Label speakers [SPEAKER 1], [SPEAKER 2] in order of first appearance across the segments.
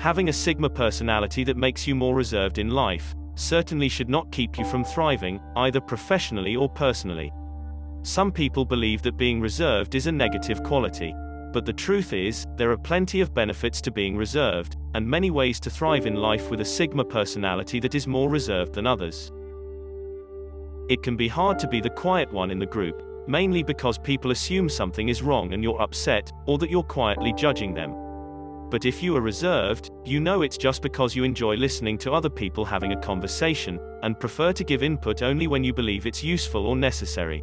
[SPEAKER 1] Having a Sigma personality that makes you more reserved in life certainly should not keep you from thriving, either professionally or personally. Some people believe that being reserved is a negative quality. But the truth is, there are plenty of benefits to being reserved, and many ways to thrive in life with a Sigma personality that is more reserved than others. It can be hard to be the quiet one in the group, mainly because people assume something is wrong and you're upset, or that you're quietly judging them. But if you are reserved, you know it's just because you enjoy listening to other people having a conversation, and prefer to give input only when you believe it's useful or necessary.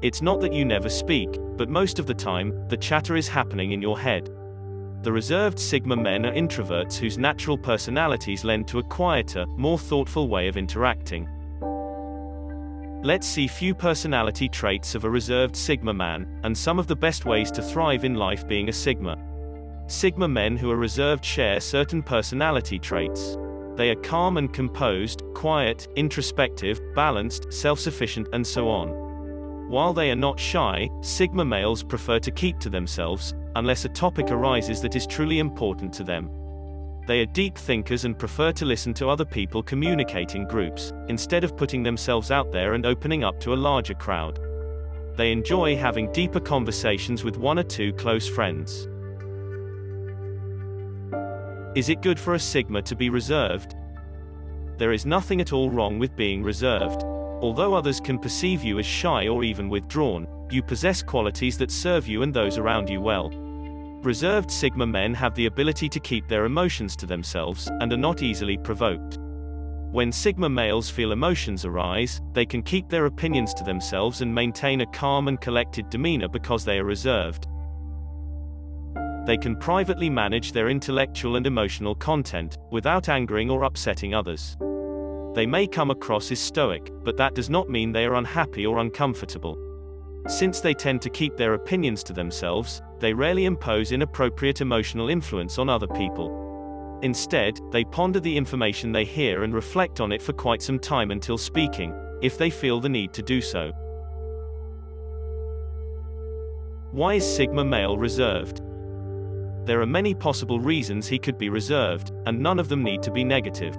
[SPEAKER 1] It's not that you never speak, but most of the time, the chatter is happening in your head. The reserved Sigma men are introverts whose natural personalities lend to a quieter, more thoughtful way of interacting. Let's see few personality traits of a reserved Sigma man, and some of the best ways to thrive in life being a Sigma. Sigma men who are reserved share certain personality traits. They are calm and composed, quiet, introspective, balanced, self-sufficient, and so on. While they are not shy, Sigma males prefer to keep to themselves, unless a topic arises that is truly important to them. They are deep thinkers and prefer to listen to other people communicate in groups, instead of putting themselves out there and opening up to a larger crowd. They enjoy having deeper conversations with one or two close friends. Is it good for a Sigma to be reserved? There is nothing at all wrong with being reserved. Although others can perceive you as shy or even withdrawn, you possess qualities that serve you and those around you well. Reserved Sigma men have the ability to keep their emotions to themselves, and are not easily provoked. When Sigma males feel emotions arise, they can keep their opinions to themselves and maintain a calm and collected demeanor because they are reserved. They can privately manage their intellectual and emotional content, without angering or upsetting others. They may come across as stoic, but that does not mean they are unhappy or uncomfortable. Since they tend to keep their opinions to themselves, they rarely impose inappropriate emotional influence on other people. Instead, they ponder the information they hear and reflect on it for quite some time until speaking, if they feel the need to do so. Why is Sigma male reserved? There are many possible reasons he could be reserved, and none of them need to be negative.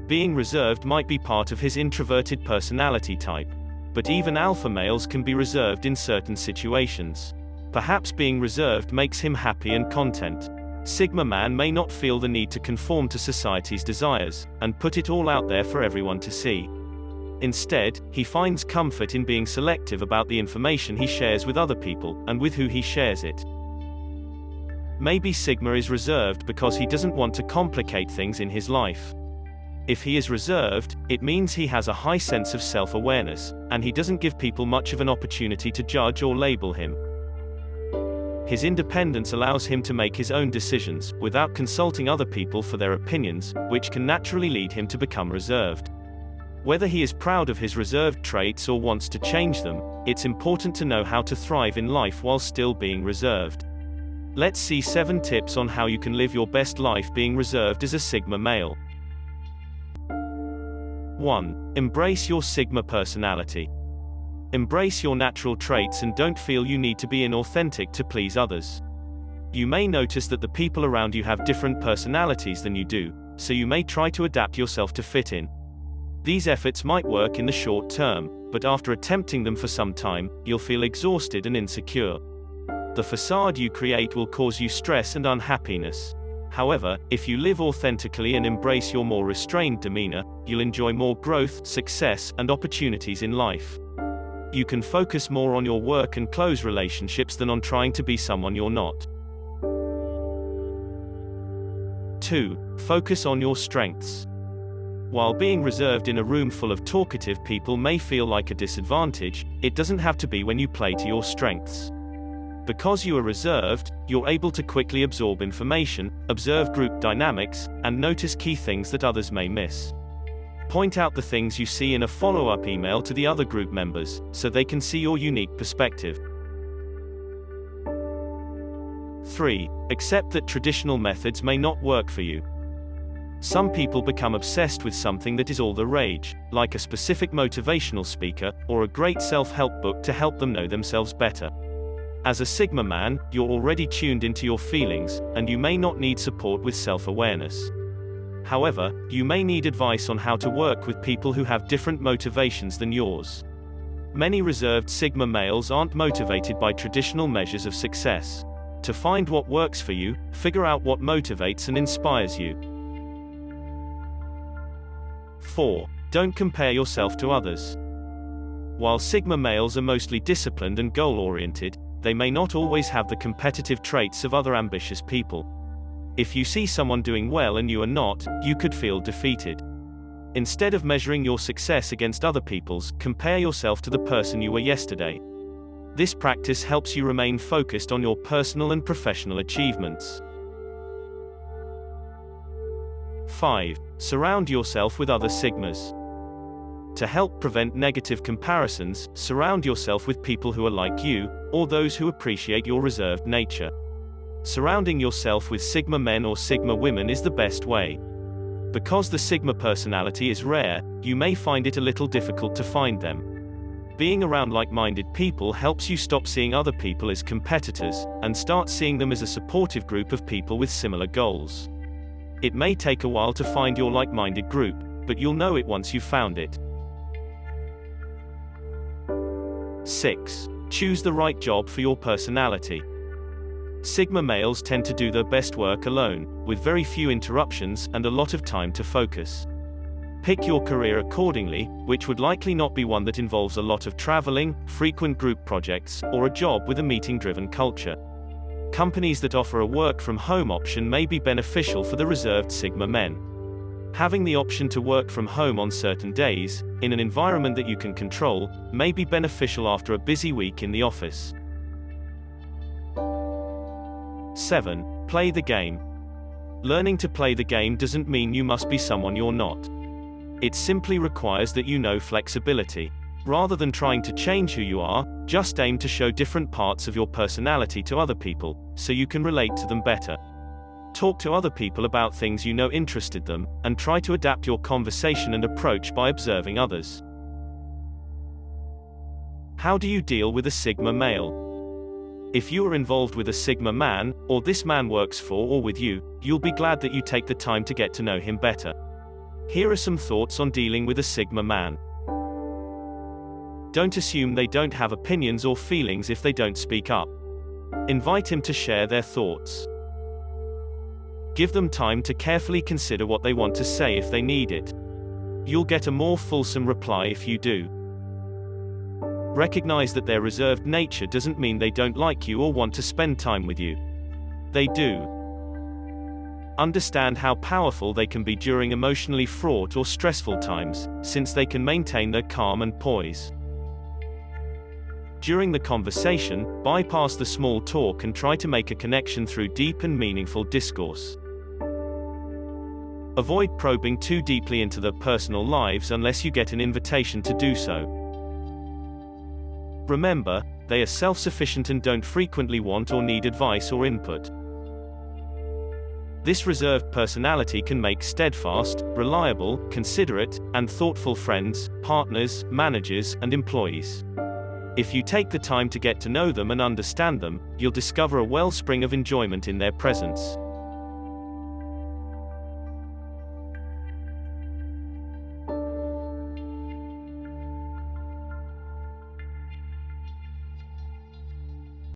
[SPEAKER 1] Being reserved might be part of his introverted personality type. But even alpha males can be reserved in certain situations. Perhaps being reserved makes him happy and content. Sigma man may not feel the need to conform to society's desires, and put it all out there for everyone to see. Instead, he finds comfort in being selective about the information he shares with other people, and with who he shares it. Maybe Sigma is reserved because he doesn't want to complicate things in his life. If he is reserved, it means he has a high sense of self-awareness, and he doesn't give people much of an opportunity to judge or label him. His independence allows him to make his own decisions, without consulting other people for their opinions, which can naturally lead him to become reserved. Whether he is proud of his reserved traits or wants to change them, it's important to know how to thrive in life while still being reserved. Let's see 7 tips on how you can live your best life being reserved as a Sigma male. 1. Embrace your Sigma personality. Embrace your natural traits and don't feel you need to be inauthentic to please others. You may notice that the people around you have different personalities than you do, so you may try to adapt yourself to fit in. These efforts might work in the short term, but after attempting them for some time, you'll feel exhausted and insecure. The facade you create will cause you stress and unhappiness. However, if you live authentically and embrace your more restrained demeanor, you'll enjoy more growth, success, and opportunities in life. You can focus more on your work and close relationships than on trying to be someone you're not. 2. Focus on your strengths. While being reserved in a room full of talkative people may feel like a disadvantage, it doesn't have to be when you play to your strengths. Because you are reserved, you're able to quickly absorb information, observe group dynamics, and notice key things that others may miss. Point out the things you see in a follow-up email to the other group members, so they can see your unique perspective. 3. Accept that traditional methods may not work for you. Some people become obsessed with something that is all the rage, like a specific motivational speaker, or a great self-help book to help them know themselves better. As a Sigma man, you're already tuned into your feelings, and you may not need support with self-awareness. However, you may need advice on how to work with people who have different motivations than yours. Many reserved Sigma males aren't motivated by traditional measures of success. To find what works for you, figure out what motivates and inspires you. 4. Don't compare yourself to others. While Sigma males are mostly disciplined and goal-oriented, they may not always have the competitive traits of other ambitious people. If you see someone doing well and you are not, you could feel defeated. Instead of measuring your success against other people's, compare yourself to the person you were yesterday. This practice helps you remain focused on your personal and professional achievements. 5. Surround yourself with other Sigmas. To help prevent negative comparisons, surround yourself with people who are like you, or those who appreciate your reserved nature. Surrounding yourself with Sigma men or Sigma women is the best way. Because the Sigma personality is rare, you may find it a little difficult to find them. Being around like-minded people helps you stop seeing other people as competitors, and start seeing them as a supportive group of people with similar goals. It may take a while to find your like-minded group, but you'll know it once you've found it. 6. Choose the right job for your personality. Sigma males tend to do their best work alone, with very few interruptions and a lot of time to focus. Pick your career accordingly, which would likely not be one that involves a lot of traveling, frequent group projects, or a job with a meeting-driven culture. Companies that offer a work-from-home option may be beneficial for the reserved Sigma men. Having the option to work from home on certain days, in an environment that you can control, may be beneficial after a busy week in the office. 7. Play the game. Learning to play the game doesn't mean you must be someone you're not. It simply requires that you know flexibility. Rather than trying to change who you are, just aim to show different parts of your personality to other people, so you can relate to them better. Talk to other people about things you know interested them, and try to adapt your conversation and approach by observing others. How do you deal with a Sigma male? If you are involved with a Sigma man, or this man works for or with you, you'll be glad that you take the time to get to know him better. Here are some thoughts on dealing with a Sigma man. Don't assume they don't have opinions or feelings if they don't speak up. Invite him to share their thoughts. Give them time to carefully consider what they want to say if they need it. You'll get a more fulsome reply if you do. Recognize that their reserved nature doesn't mean they don't like you or want to spend time with you. They do. Understand how powerful they can be during emotionally fraught or stressful times, since they can maintain their calm and poise. During the conversation, bypass the small talk and try to make a connection through deep and meaningful discourse. Avoid probing too deeply into their personal lives unless you get an invitation to do so. Remember, they are self-sufficient and don't frequently want or need advice or input. This reserved personality can make steadfast, reliable, considerate, and thoughtful friends, partners, managers, and employees. If you take the time to get to know them and understand them, you'll discover a wellspring of enjoyment in their presence.